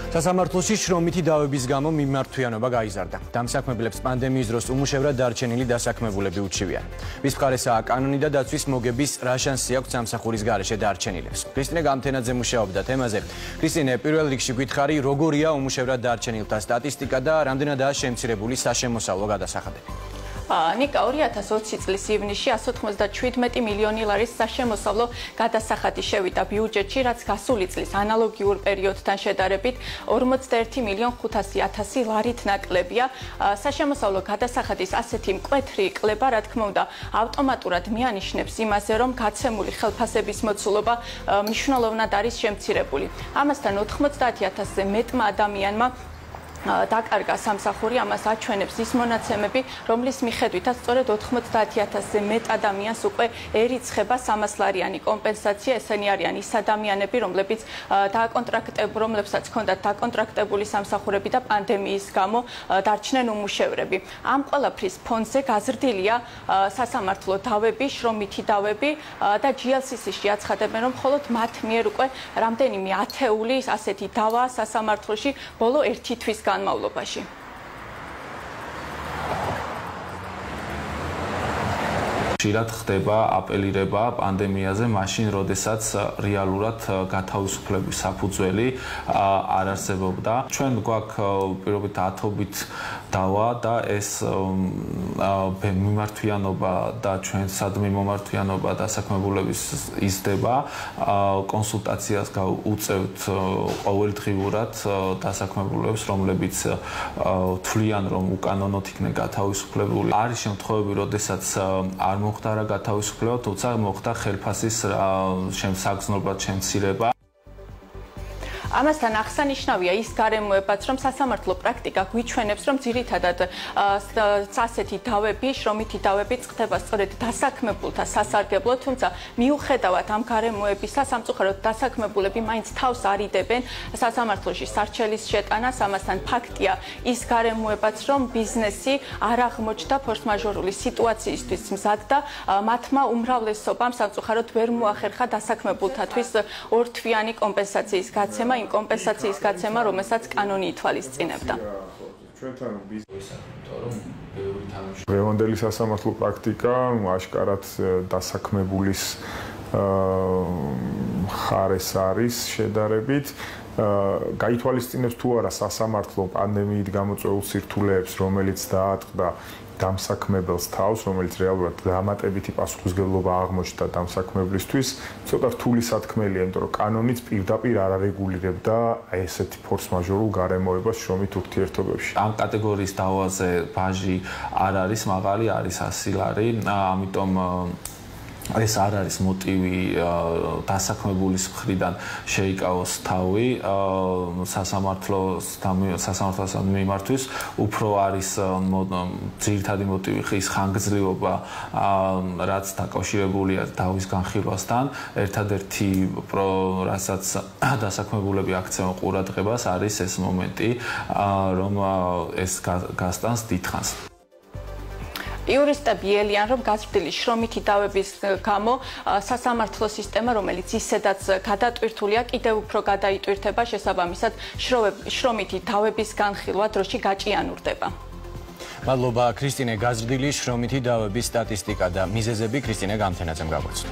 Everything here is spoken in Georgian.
სასამართლოში შრომითი დავების გამო მიმართვიანობა გაიზარდა. დამსაქმებლებს პანდემიის დროს უმუშევრად დარჩენილი დასაქმებულები უჩივიან. ვის მხარესაა კანონი და დაცვის მოგების რა შანსი აქვს სამსახურის გარეშე დარჩენილებს? ქრისტინე გამთენაძე მუშაობდა თემაზე. ქრისტინე, პირველ რიგში გითხარი, როგორია უმუშევრად დარჩენილთა სტატისტიკა და რამდენადაა შემცირებული საშემოსავლო გადასახადები? ნიკა 2020 წლის ივნისში 197 მილიონი ლარის საშემოსავლო გადასახადი შევიდა ბიუჯეტში, რაც გასული წლის ანალოგიურ პერიოდთან შედარებით 41.500.000 ლარით ნაკლებია. საშემოსავლო გადასახადის ასეთი მკვეთრი კლება, რა თქმა უნდა, ავტომატურად მიანიშნებს იმაზე, რომ გაცემული ხელფასების მოცულობა მნიშვნელოვნად არის შემცირებული. ამასთან 90,000-ზე მეტმა ადამიანმა დაკარგა სამსახური, ამას აჩვენებს ის მონაცემები, რომლის მიხედვითაც სწორედ 90,000-ზე მეტ ადამიანს უკვე ერიცხება 300 ლარიანი კომპენსაცია. ესენი არიან ის ადამიანები, რომლებსაც ჰქონდათ დაკონტრაქტებული სამსახურები და პანდემიის გამო დარჩნენ უმუშევრები. ამ ყველაფრის ფონზე გაზრდილია სასამართლო დავები, შრომითი დავები და GLCC-ში აცხადებენ, რომ მხოლოდ მათ მიერ უკვე რამდენიმე ათეული ასეთი დავა სასამართლოში ბოლო 1 თვის განმავლობაში. ხშირად ხდება აპელირება პანდემიაზე, მაშინ, როდესაც რეალურად გათავისუფლების საფუძველი არ არსებობდა. ჩვენ გვაქვს პირობით ათობით დავა და ეს მიმართვიანობა და ჩვენ სადმე მომართვიანობა დასაქმებულების იზრდება. კონსულტაციას უწევთ ყოველდღიურად დასაქმებულებს, რომლებიც თვლიან, რომ უკანონოდ იქნენ გათავისუფლებული. არის შემთხვევები, როდესაც არ მოხდა გათავისუფლება, თუმცა მოხდა ხელფასის საგრძნობლად შემცირება. ამასთან აღსანიშნავია ის გარემოებაც, რომ სასამართლო პრაქტიკა გვიჩვენებს, რომ ძირითადად ასეთი დავები, შრომითი დავები წყდება სწორედ დასაქმებულთა სასარგებლოდ, თუმცა მიუხედავად ამ გარემოებისა, სამწუხაროდ დასაქმებულები მაინც თავს არიდებენ სასამართლოში სარჩელის შეტანას. ამასთან ფაქტია ის გარემოებაც, რომ ბიზნესი არ აღმოჩნდა ფორსმაჟორული სიტუაციისთვის მზად და მათმა უმრავლესობამ სამწუხაროდ ვერ მოახერხა დასაქმებულთათვის ორთვიანი კომპენსაციის გაცემა, იმ კომპენსაციის გაცემა, რომელსაც კანონი ითვალისწინებდა. დღევანდელი სასამართლო პრაქტიკა აშკარად დასაქმებულის ხარეს არის შედარებით. გაითვალისწინებს თუ არა სასამართლო პანდემიით გამოწვეულ სირთულეებს, რომელიც დაატყდა დამსაქმებელს თავს, რომელიც რეალურად დამატებითი პასუხისმგებლობა აღმოჩნდა დამსაქმებლისთვის, ცოტა რთული სათქმელია, იმიტომ რომ კანონიც პირდაპირ არ არეგულირებდა ესეთი ფორსმაჟორულ გარემოებას შრომით ურთიერთობებში. ამ კატეგორიის დავაზე ბაჟი არ არის მაღალი, არის 100 ლარი, ამიტომ ეს არ არის მოტივი დასაქმებულის მხრიდან შეიკავოს თავი სასამართლოსთან მიმართვის. უფრო არის ძირითადი მოტივი ხის ხანგრძლივობა, რაც დაკავშირებულია დავის განხილვასთან. ერთადერთი რასაც დასაქმებულები აქცევენ ყურადღებას, არის ეს მომენტი, რომ ეს გასტანს დიდხანს. იურისტები ელიან, რომ გაზრდილი შრომითი დავების გამო სასამართლო სისტემა, რომელიც ისედაც გადატვირთულია, კიდევ უფრო გადაიტვირთება, შესაბამისად შრომითი დავების განხილვა დროში გაჭიანურდება. მადლობა ქრისტინე, გაზრდილი შრომითი დავების სტატისტიკა და მიზეზები ქრისტინე გამთენაძემ გაგვაცნო.